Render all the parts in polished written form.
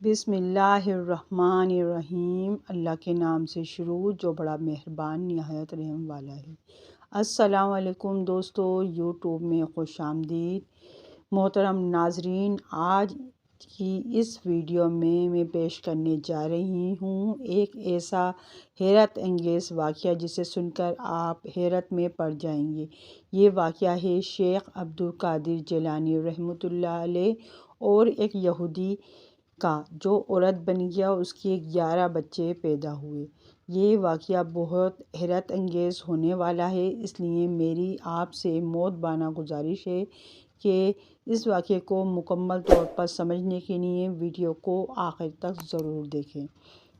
بسم اللہ الرحمن الرحیم۔ اللہ کے نام سے شروع جو بڑا مہربان نہایت رحم والا ہے۔ السلام علیکم دوستو، یوٹیوب میں خوش آمدید۔ محترم ناظرین، آج کی اس ویڈیو میں پیش کرنے جا رہی ہوں ایک ایسا حیرت انگیز واقعہ جسے سن کر آپ حیرت میں پڑ جائیں گے۔ یہ واقعہ ہے شیخ عبد القادر جیلانی رحمۃ اللہ علیہ اور ایک یہودی کا جو عورت بن گیا، اس کے 11 بچے پیدا ہوئے۔ یہ واقعہ بہت حیرت انگیز ہونے والا ہے، اس لیے میری آپ سے مؤدبانہ گزارش ہے کہ اس واقعے کو مکمل طور پر سمجھنے کے لیے ویڈیو کو آخر تک ضرور دیکھیں۔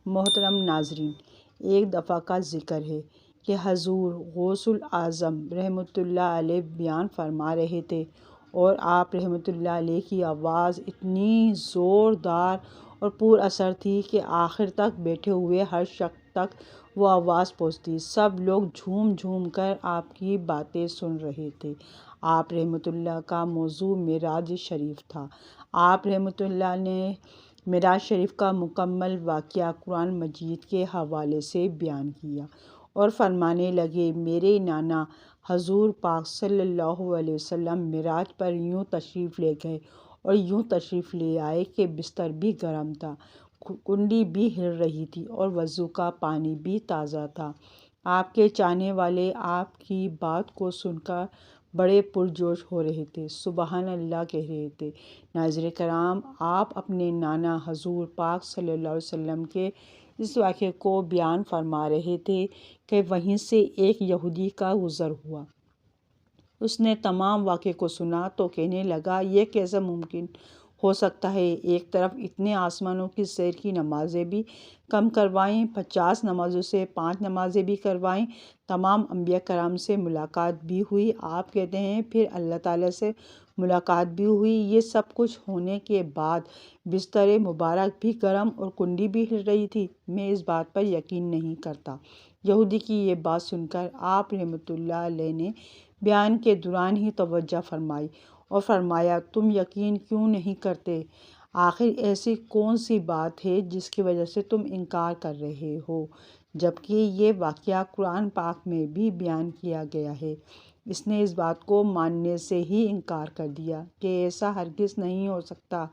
محترم ناظرین، ایک دفعہ کا ذکر ہے کہ حضور غوث الاعظم رحمۃ اللہ علیہ بیان فرما رہے تھے اور آپ رحمۃ اللہ علیہ کی آواز اتنی زوردار اور پر اثر تھی کہ آخر تک بیٹھے ہوئے ہر شخص تک وہ آواز پہنچتی۔ سب لوگ جھوم جھوم کر آپ کی باتیں سن رہے تھے۔ آپ رحمۃ اللہ کا موضوع معراج شریف تھا۔ آپ رحمۃ اللہ نے معراج شریف کا مکمل واقعہ قرآن مجید کے حوالے سے بیان کیا اور فرمانے لگے، میرے نانا حضور پاک صلی اللہ علیہ وسلم معراج پر یوں تشریف لے گئے اور یوں تشریف لے آئے کہ بستر بھی گرم تھا، کنڈی بھی ہل رہی تھی اور وضو کا پانی بھی تازہ تھا۔ آپ کے چاہنے والے آپ کی بات کو سن کر بڑے پرجوش ہو رہے تھے، سبحان اللہ کہہ رہے تھے۔ ناظرین کرام، آپ اپنے نانا حضور پاک صلی اللہ علیہ وسلم کے اس واقعے کو بیان فرما رہے تھے کہ وہیں سے ایک یہودی کا گزر ہوا۔ اس نے تمام واقعے کو سنا تو کہنے لگا، یہ کیسے ممکن ہو سکتا ہے؟ ایک طرف اتنے آسمانوں کی سیر کی نمازیں بھی کم کروائیں، 50 نمازوں سے 5 نمازیں بھی کروائیں، تمام انبیاء کرام سے ملاقات بھی ہوئی۔ آپ کہتے ہیں پھر اللہ تعالیٰ سے ملاقات بھی ہوئی۔ یہ سب کچھ ہونے کے بعد بستر مبارک بھی گرم اور کنڈی بھی ہل رہی تھی؟ میں اس بات پر یقین نہیں کرتا۔ یہودی کی یہ بات سن کر آپ رحمۃ اللہ علیہ نے بیان کے دوران ہی توجہ فرمائی اور فرمایا، تم یقین کیوں نہیں کرتے؟ آخر ایسی کون سی بات ہے جس کی وجہ سے تم انکار کر رہے ہو، جبکہ یہ واقعہ قرآن پاک میں بھی بیان کیا گیا ہے؟ اس نے اس بات کو ماننے سے ہی انکار کر دیا کہ ایسا ہرگز نہیں ہو سکتا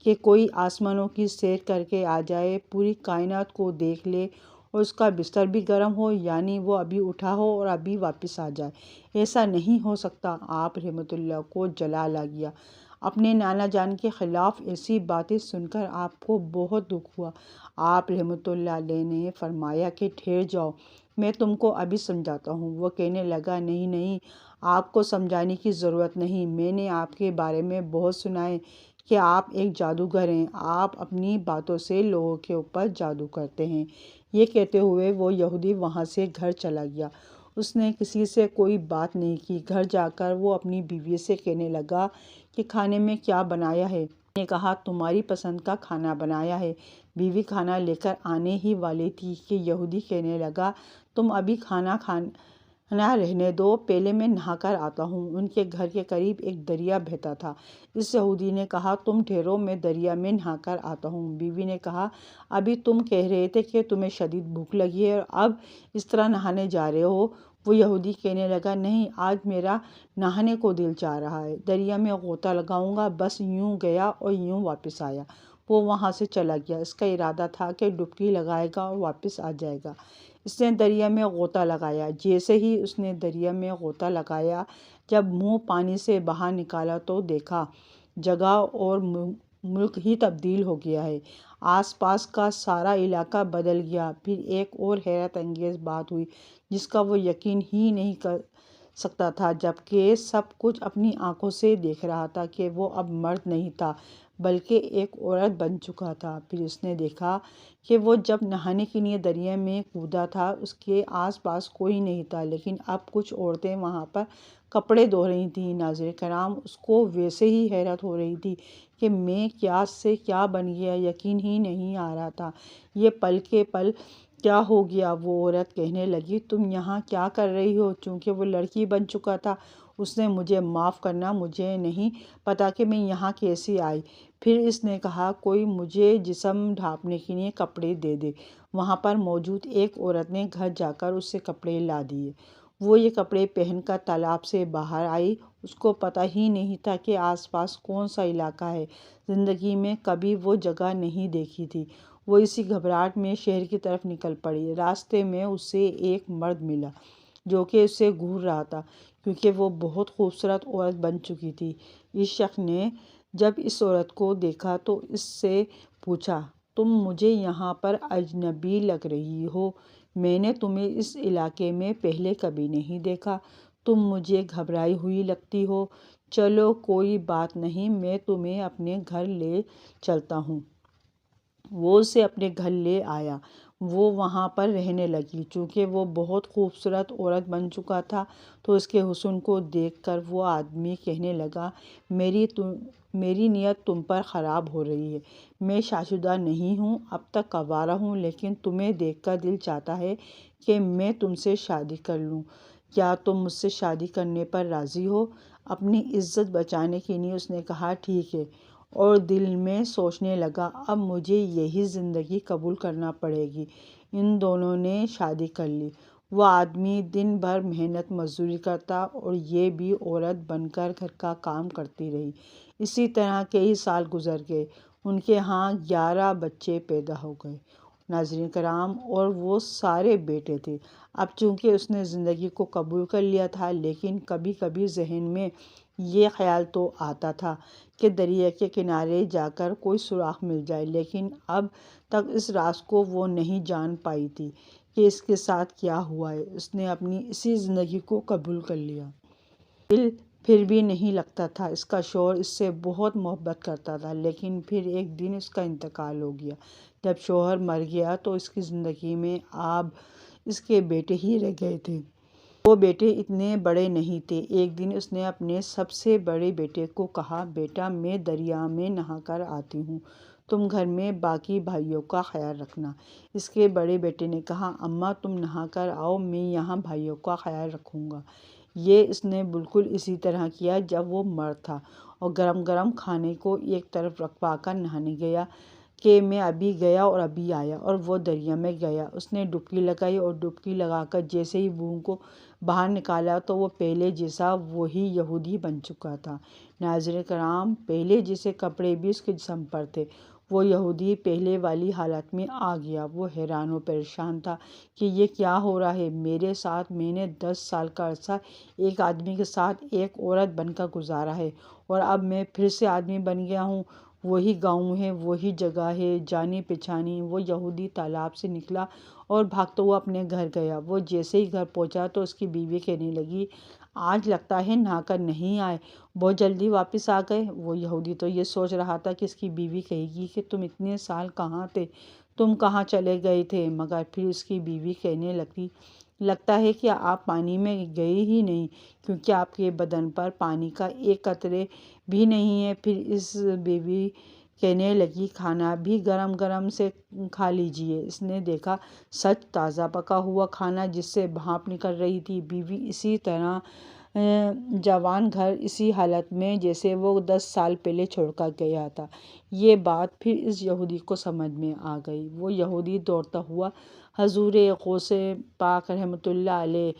کہ کوئی آسمانوں کی سیر کر کے آ جائے، پوری کائنات کو دیکھ لے اور اس کا بستر بھی گرم ہو، یعنی وہ ابھی اٹھا ہو اور ابھی واپس آ جائے۔ ایسا نہیں ہو سکتا۔ آپ رحمۃ اللہ کو جلال آ گیا۔ اپنے نانا جان کے خلاف ایسی باتیں سن کر آپ کو بہت دکھ ہوا۔ آپ رحمۃ اللہ علیہ نے فرمایا کہ ٹھہر جاؤ، میں تم کو ابھی سمجھاتا ہوں۔ وہ کہنے لگا، نہیں نہیں، آپ کو سمجھانے کی ضرورت نہیں، میں نے آپ کے بارے میں بہت سنا ہے کہ آپ ایک جادوگر ہیں، آپ اپنی باتوں سے لوگوں کے اوپر جادو کرتے ہیں۔ یہ کہتے ہوئے وہ یہودی وہاں سے گھر چلا گیا۔ اس نے کسی سے کوئی بات نہیں کی۔ گھر جا کر وہ اپنی بیوی سے کہنے لگا کہ کھانے میں کیا بنایا ہے؟ بیوی نے کہا، تمہاری پسند کا کھانا بنایا ہے۔ بیوی کھانا لے کر آنے ہی والی تھی کہ یہودی کہنے لگا، تم ابھی کھانا رہنے دو، پہلے میں نہا کر آتا ہوں۔ ان کے گھر کے قریب ایک دریا بہتا تھا۔ اس یہودی نے کہا، تم ٹھہرو، میں دریا میں نہا کر آتا ہوں۔ بیوی نے کہا، ابھی تم کہہ رہے تھے کہ تمہیں شدید بھوک لگی ہے اور اب اس طرح نہانے جا رہے ہو۔ وہ یہودی کہنے لگا، نہیں، آج میرا نہانے کو دل چاہ رہا ہے، دریا میں غوطہ لگاؤں گا۔ بس یوں گیا اور یوں واپس آیا۔ وہ وہاں سے چلا گیا۔ اس کا ارادہ تھا کہ ڈبکی لگائے گا اور واپس آ جائے گا۔ اس نے دریا میں غوطہ لگایا۔ جیسے ہی اس نے دریا میں غوطہ لگایا، جب منہ پانی سے باہر نکالا تو دیکھا جگہ اور ملک ہی تبدیل ہو گیا ہے۔ آس پاس کا سارا علاقہ بدل گیا۔ پھر ایک اور حیرت انگیز بات ہوئی جس کا وہ یقین ہی نہیں کر سکتا تھا، جبکہ سب کچھ اپنی آنکھوں سے دیکھ رہا تھا کہ وہ اب مرد نہیں تھا بلکہ ایک عورت بن چکا تھا۔ پھر اس نے دیکھا کہ وہ جب نہانے کے لیے دریا میں کودا تھا اس کے آس پاس کوئی نہیں تھا، لیکن اب کچھ عورتیں وہاں پر کپڑے دھو رہی تھیں۔ ناظرین کرام، اس کو ویسے ہی حیرت ہو رہی تھی کہ میں کیا سے کیا بن گیا، یقین ہی نہیں آ رہا تھا، یہ پل کے پل کیا ہو گیا۔ وہ عورت کہنے لگی، تم یہاں کیا کر رہی ہو؟ چونکہ وہ لڑکی بن چکا تھا، اس نے مجھے معاف کرنا، مجھے نہیں پتا کہ میں یہاں کیسے آئی۔ پھر اس نے کہا کوئی مجھے جسم ڈھانپنے کے لیے کپڑے دے دے۔ وہاں پر موجود ایک عورت نے گھر جا کر اس سے کپڑے لا دیے۔ وہ یہ کپڑے پہن کر تالاب سے باہر آئی۔ اس کو پتہ ہی نہیں تھا کہ آس پاس کون سا علاقہ ہے۔ زندگی میں کبھی وہ جگہ نہیں دیکھی تھی۔ وہ اسی گھبراہٹ میں شہر کی طرف نکل پڑی۔ راستے میں اسے ایک مرد ملا جو کہ اسے گھور رہا تھا کیونکہ وہ بہت خوبصورت عورت بن چکی تھی۔ اس شخص نے جب اس عورت کو دیکھا تو اس سے پوچھا، تم مجھے یہاں پر اجنبی لگ رہی ہو، میں نے تمہیں اس علاقے میں پہلے کبھی نہیں دیکھا، تم مجھے گھبرائی ہوئی لگتی ہو، چلو کوئی بات نہیں، میں تمہیں اپنے گھر لے چلتا ہوں۔ وہ اسے اپنے گھر لے آیا۔ وہ وہاں پر رہنے لگی۔ چونکہ وہ بہت خوبصورت عورت بن چکا تھا تو اس کے حسن کو دیکھ کر وہ آدمی کہنے لگا، میری نیت تم پر خراب ہو رہی ہے، میں شادی شدہ نہیں ہوں، اب تک آوارہ ہوں، لیکن تمہیں دیکھ کر دل چاہتا ہے کہ میں تم سے شادی کر لوں، کیا تم مجھ سے شادی کرنے پر راضی ہو؟ اپنی عزت بچانے کے لیے اس نے کہا ٹھیک ہے، اور دل میں سوچنے لگا اب مجھے یہی زندگی قبول کرنا پڑے گی۔ ان دونوں نے شادی کر لی۔ وہ آدمی دن بھر محنت مزدوری کرتا اور یہ بھی عورت بن کر گھر کا کام کرتی رہی۔ اسی طرح کئی سال گزر گئے۔ ان کے ہاں 11 بچے پیدا ہو گئے۔ ناظرین کرام، اور وہ سارے بیٹے تھے۔ اب چونکہ اس نے زندگی کو قبول کر لیا تھا، لیکن کبھی کبھی ذہن میں یہ خیال تو آتا تھا کہ دریا کے کنارے جا کر کوئی سراغ مل جائے، لیکن اب تک اس راز کو وہ نہیں جان پائی تھی کہ اس کے ساتھ کیا ہوا ہے۔ اس نے اپنی اسی زندگی کو قبول کر لیا۔ دل پھر بھی نہیں لگتا تھا۔ اس کا شوہر اس سے بہت محبت کرتا تھا، لیکن پھر ایک دن اس کا انتقال ہو گیا۔ جب شوہر مر گیا تو اس کی زندگی میں اب اس کے بیٹے ہی رہ گئے تھے۔ وہ بیٹے اتنے بڑے نہیں تھے۔ ایک دن اس نے اپنے سب سے بڑے بیٹے کو کہا، بیٹا میں دریا میں نہا کر آتی ہوں، تم گھر میں باقی بھائیوں کا خیال رکھنا۔ اس کے بڑے بیٹے نے کہا، اماں تم نہا کر آؤ، میں یہاں بھائیوں کا خیال رکھوں گا۔ یہ اس نے بالکل اسی طرح کیا جب وہ مرد تھا اور گرم گرم کھانے کو ایک طرف رکھوا کر نہانے گیا کہ میں ابھی گیا اور ابھی آیا، اور وہ دریا میں گیا۔ اس نے ڈبکی لگائی اور ڈبکی لگا کر جیسے ہی منہ کو باہر نکالا تو وہ پہلے جیسا وہی یہودی بن چکا تھا۔ ناظرین کرام، پہلے جیسے کپڑے بھی اس کے جسم پر تھے۔ وہ یہودی پہلے والی حالت میں آ گیا۔ وہ حیران و پریشان تھا کہ یہ کیا ہو رہا ہے میرے ساتھ؟ میں نے 10 سال کا عرصہ ایک آدمی کے ساتھ ایک عورت بن کر گزارا ہے، اور اب میں پھر سے آدمی بن گیا ہوں۔ وہی گاؤں ہے، وہی جگہ ہے، جانی پہچانی۔ وہ یہودی تالاب سے نکلا اور بھاگتا ہوا اپنے گھر گیا۔ وہ جیسے ہی گھر پہنچا تو اس کی بیوی کہنے لگی، آج لگتا ہے نہا کر نہیں آئے، بہت جلدی واپس آ گئے۔ وہ یہودی تو یہ سوچ رہا تھا کہ اس کی بیوی کہے گی کہ تم اتنے سال کہاں تھے، تم کہاں چلے گئے تھے، مگر پھر اس کی بیوی کہنے لگی، لگتا ہے کہ آپ پانی میں گئے ہی نہیں، کیونکہ آپ کے بدن پر پانی کا ایک قطرے بھی نہیں ہے۔ پھر اس بیوی کہنے لگی، کھانا بھی گرم گرم سے کھا لیجیے۔ اس نے دیکھا سچ تازہ پکا ہوا کھانا جس سے بھاپ نکل رہی تھی۔ بیوی اسی طرح جوان گھر اسی حالت میں جیسے وہ 10 سال پہلے چھوڑ کر گیا تھا۔ یہ بات پھر اس یہودی کو سمجھ میں آ گئی۔ وہ یہودی دوڑتا ہوا حضور غوث پاک رحمۃ اللہ علیہ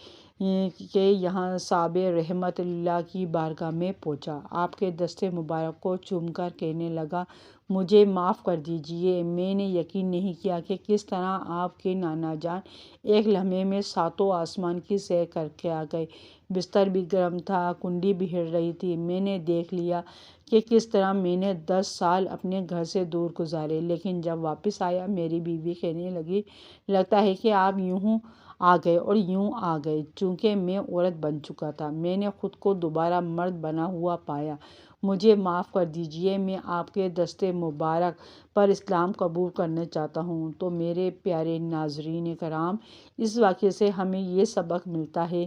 کے یہاں صاحب رحمت اللہ کی بارگاہ میں پہنچا۔ آپ کے دست مبارک کو چوم کر کہنے لگا، مجھے معاف کر دیجیے، میں نے یقین نہیں کیا کہ کس طرح آپ کے نانا جان ایک لمحے میں 7 آسمان کی سیر کر کے آ گئے۔ بستر بھی گرم تھا، کنڈی بھی ہل رہی تھی۔ میں نے دیکھ لیا کہ کس طرح میں نے 10 سال اپنے گھر سے دور گزارے، لیکن جب واپس آیا میری بیوی کہنے لگی، لگتا ہے کہ آپ یوں آ گئے اور یوں آ گئے۔ چونکہ میں عورت بن چکا تھا، میں نے خود کو دوبارہ مرد بنا ہوا پایا، مجھے معاف کر دیجیے، میں آپ کے دست مبارک پر اسلام قبول کرنا چاہتا ہوں۔ تو میرے پیارے ناظرین کرام، اس واقعے سے ہمیں یہ سبق ملتا ہے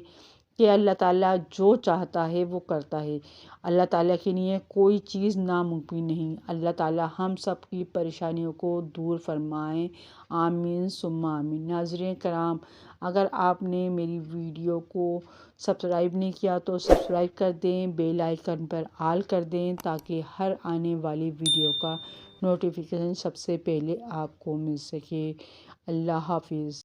کہ اللہ تعالیٰ جو چاہتا ہے وہ کرتا ہے۔ اللہ تعالیٰ کے لیے کوئی چیز ناممکن نہیں۔ اللہ تعالیٰ ہم سب کی پریشانیوں کو دور فرمائیں، آمین ثم آمین۔ ناظرین کرام، اگر آپ نے میری ویڈیو کو سبسکرائب نہیں کیا تو سبسکرائب کر دیں، بیل آئیکن پر آل کر دیں تاکہ ہر آنے والی ویڈیو کا نوٹیفیکیشن سب سے پہلے آپ کو مل سکے۔ اللہ حافظ۔